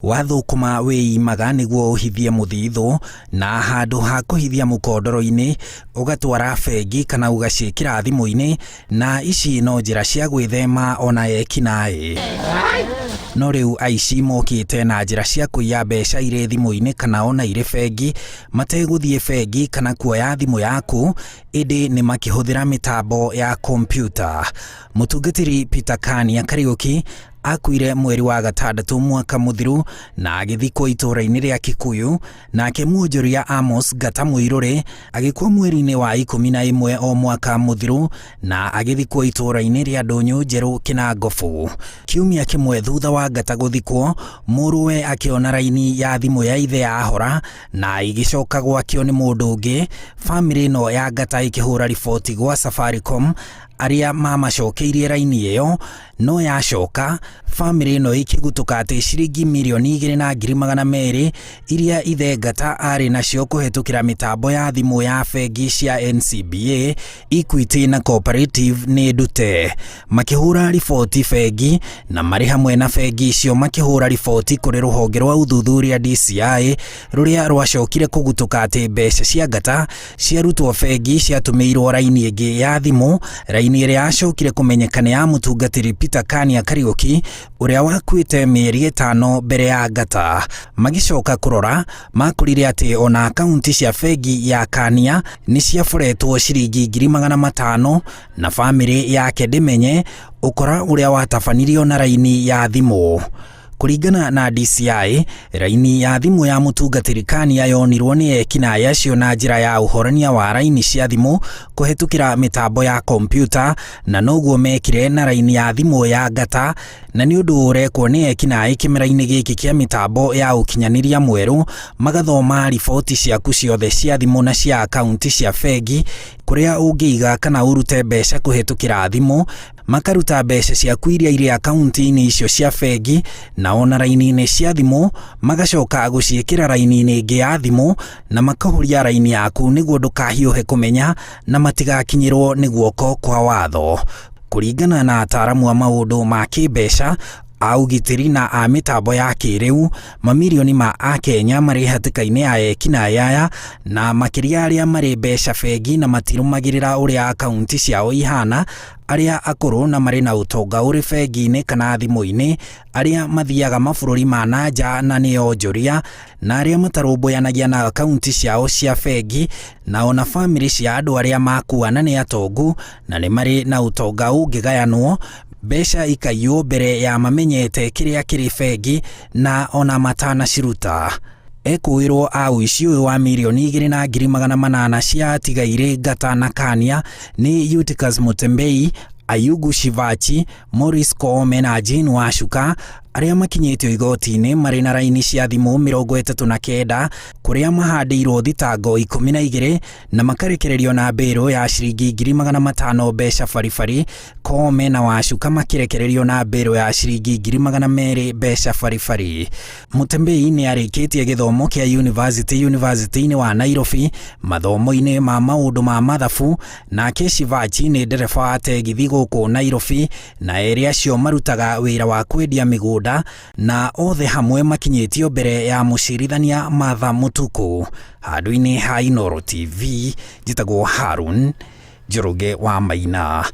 Wathũkũma wĩimaga nĩguo ũhithie mũthithũ na handũ ha kũhithia mũkondoro-inĩ ũgatwara bengi kana ũgaciĩkĩra thimũ-inĩ, na ici no njĩra cia gwĩthema ona ekinaĩ. No rĩu aici mokĩte na njĩra cia kũiya mbeca irĩ thimũ-inĩ kana ona irĩ bengi, mategũthiĩ bengi kana kuoya thimũ yaku, ĩndĩ nĩ makĩhũthĩra mĩtambo ya kompyuta. Mũtungatĩri Rev Kania Kariuki akuire mweri wa gatandatũ mwaka mũthiru na agĩthikwo itũũra-inĩ rĩa Kikuyu, nake muonjoria Amos Ngata Mũirũrĩ agĩkua mweri-inĩ wa 11 o mwaka mũthiru na agĩthikwo itũũra-inĩ rĩa Ndũnyũ Njerũ Kinangofu. Kiumia kĩmwe thutha wa Ngata gũthikwo, mũrũwe akĩona raini ya thimũ ya ithe yahora na igĩcoka gwakio nĩ mũndũ ũngĩ. Famĩlĩ ĩno ya Ngata ĩkĩhũra riboti gwa Safaricom arĩa mamacokeirie raini ĩyo, no yacoka. Famĩlĩ ĩno ĩkĩgutuka atĩ ciringi mirioni 2,200 iria ithe Ngata arĩ nacio kũhetũkĩra mĩtambo ya thimũ ya bengi cia NCBA, Equity na Cooperative nĩ ndute. Makĩhũra riboti bengi, na marĩ hamwe na bengi icio makĩhũra riboti kũrĩ rũhonge rwa ũthuthuria DCI, rũrĩa rwacokire kũgutuka atĩ mbeca cia Ngata ciarutwo bengi ciatũmĩirwo raini ĩngĩ ya thimũ, raini ĩrĩa yacokire kũmenyekana ya mũtungatĩri Rev Kania Kariuki ũrĩa wakuĩte mĩeri 5 mbere ya Ngata. Magĩcoka kũrora, makorire atĩ ona akaunti cia bengi ya Kania nĩ ciaboretwo ciringi 500,000 na famĩlĩ yake ndĩmenye ũkora ũrĩa watabanirio na raini ya thimũ. Kũringana na DCI, raini ya thimũ ya mũtungatĩri Kania yonirwo nĩ ekinaĩ acio na njĩra ya ũhorania wa raini cia thimũ kũhetũkĩra mĩtambo ya kompyuta, na noguo mekire na raini ya thimũ ya Ngata, na nĩ ũndũ ũrekwo nĩ ekinaĩ kĩmera-inĩ gĩkĩ kĩa mĩtambo ya ũkinyanĩria mwerũ, magathoma riboti ciaku ciothe cia thimũ na cia akaunti cia bengi, kũrĩa ũngĩiga kana ũrute mbeca kũhetũkĩra thimũ, makaruta mbeca ciaku iria irĩ akaunti-inĩ icio cia bengi na ona raini-inĩ cia thimũ, magacoka gũciĩkĩra raini-inĩ ĩngĩ ya thimũ na makahũria raini yaku nĩguo ndũkahiũhe kũmenya na matigakinyĩrwo nĩ guoko kwa watho. Kũringana na ataaramu a maũndũ ma kĩmbeca, a ũgitĩri na a mĩtambo ya kĩrĩu, mamirioni ma Akenya marĩ hatĩka-inĩ ya ekinaĩ aya, na makĩria arĩa marĩ mbeca bengi na matirũmagĩrĩra ũrĩa akaunti ciao ihana, arĩa akũrũ na marĩ na ũtonga ũrĩ bengi-inĩ kana thimũ-inĩ, arĩa mathiaga mabũrũri ma nanja na nĩ onjoria, na arĩa matarũmbũyanagia na akaunti ciao cia bengi, na ona famĩlĩ cia andũ arĩa makuana nĩ atongu na nĩ marĩ na ũtonga ũngĩgayanwo, mbeca ikaiywo mbere ya mamenyete kĩrĩa kĩrĩ bengi na ona matanaciruta. Ekũĩrwo a ũici ũyũ wa mirioni 2,800 ciatigaire Ngata na Kania nĩ Eutychus Mutembei, Ayugu Shivachi, Morris Koome na Jane Wacuka, arĩa makinyĩtio igoti-inĩ marĩ na raini cia thimũ 39 kũrĩa mahandĩirwo thitango 12 na makarekererio na mbĩrũ ya ciringi 500,000 mbeca baribari. Koome na Wacuka makĩrekererio na mbĩrũ ya ciringi 200,000 mbeca baribari. Mutembei nĩ arĩkĩtie gĩthomo kĩa yunivasĩtĩ-inĩ wa Nairobi mathomo-inĩ ma maũndũ ma mathabu, nake Shivachi nĩ ndereba wa tegithi gũkũ Nairobi, na erĩ acio marutaga wĩra wa kwendia mĩgũnda, na othe hamwe makinyĩtio mbere ya mũcirithania Martha Mũtuku. Handũ-inĩ ha Inooro TV, njĩtagwo Harun Njoroge wa Maina.